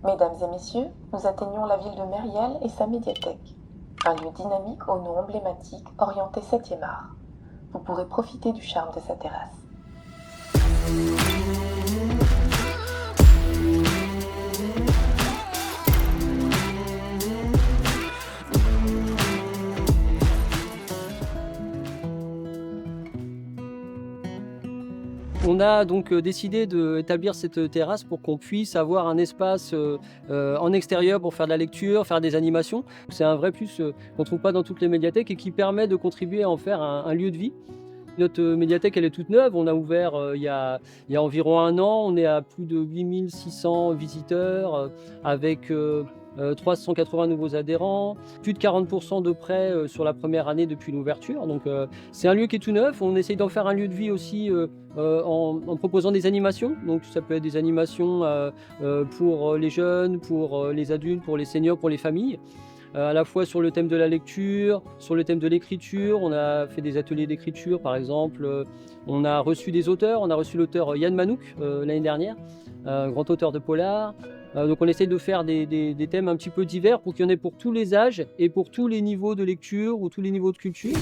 Mesdames et messieurs, nous atteignons la ville de Mériel et sa médiathèque. Un lieu dynamique au nom emblématique orienté 7e art. Vous pourrez profiter du charme de sa terrasse. On a donc décidé d'établir cette terrasse pour qu'on puisse avoir un espace en extérieur pour faire de la lecture, faire des animations. C'est un vrai plus qu'on ne trouve pas dans toutes les médiathèques et qui permet de contribuer à en faire un lieu de vie. Notre médiathèque, elle est toute neuve. On a ouvert il y a environ 1 an. On est à plus de 8600 visiteurs avec 380 nouveaux adhérents, plus de 40% de prêts sur la première année depuis l'ouverture. Donc c'est un lieu qui est tout neuf. On essaye d'en faire un lieu de vie aussi en proposant des animations. Donc ça peut être des animations pour les jeunes, pour les adultes, pour les seniors, pour les familles. À la fois sur le thème de la lecture, sur le thème de l'écriture. On a fait des ateliers d'écriture, par exemple. On a reçu des auteurs. On a reçu l'auteur Yann Manouk l'année dernière, un grand auteur de polar. Donc on essaye de faire des thèmes un petit peu divers pour qu'il y en ait pour tous les âges et pour tous les niveaux de lecture ou tous les niveaux de culture.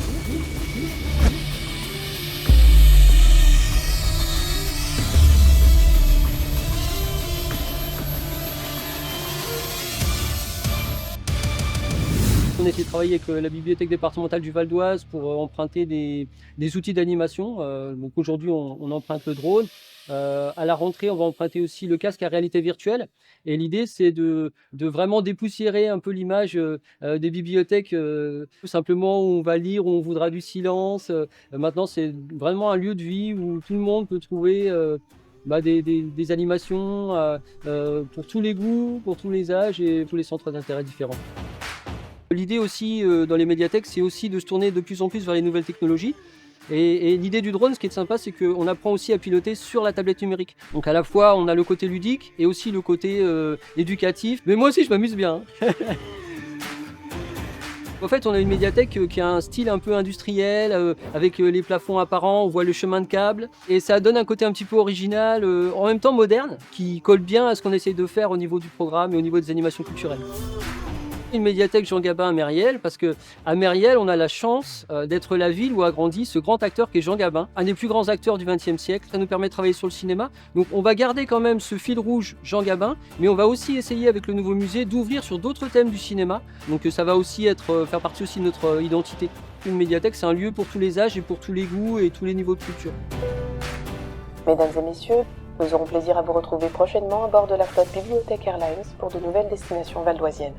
On essaie de travailler avec la bibliothèque départementale du Val d'Oise pour emprunter des outils d'animation. Donc aujourd'hui, on emprunte le drone. À la rentrée, on va emprunter aussi le casque à réalité virtuelle. Et l'idée, c'est de vraiment dépoussiérer un peu l'image des bibliothèques, tout simplement où on va lire, où on voudra du silence. Maintenant, c'est vraiment un lieu de vie où tout le monde peut trouver des animations pour tous les goûts, pour tous les âges et tous les centres d'intérêt différents. L'idée aussi dans les médiathèques, c'est aussi de se tourner de plus en plus vers les nouvelles technologies. Et l'idée du drone, ce qui est sympa, c'est qu'on apprend aussi à piloter sur la tablette numérique. Donc à la fois, on a le côté ludique et aussi le côté éducatif. Mais moi aussi, je m'amuse bien. En fait, on a une médiathèque qui a un style un peu industriel, avec les plafonds apparents, on voit le chemin de câble. Et ça donne un côté un petit peu original, en même temps moderne, qui colle bien à ce qu'on essaye de faire au niveau du programme et au niveau des animations culturelles. Une médiathèque Jean Gabin à Mériel, parce qu'à Mériel, on a la chance d'être la ville où a grandi ce grand acteur qui est Jean Gabin, un des plus grands acteurs du XXe siècle. Ça nous permet de travailler sur le cinéma. Donc on va garder quand même ce fil rouge Jean Gabin, mais on va aussi essayer avec le nouveau musée d'ouvrir sur d'autres thèmes du cinéma. Donc ça va aussi faire partie aussi de notre identité. Une médiathèque, c'est un lieu pour tous les âges et pour tous les goûts et tous les niveaux de culture. Mesdames et messieurs, nous aurons plaisir à vous retrouver prochainement à bord de la flotte Bibliothèque Airlines pour de nouvelles destinations valdoisiennes.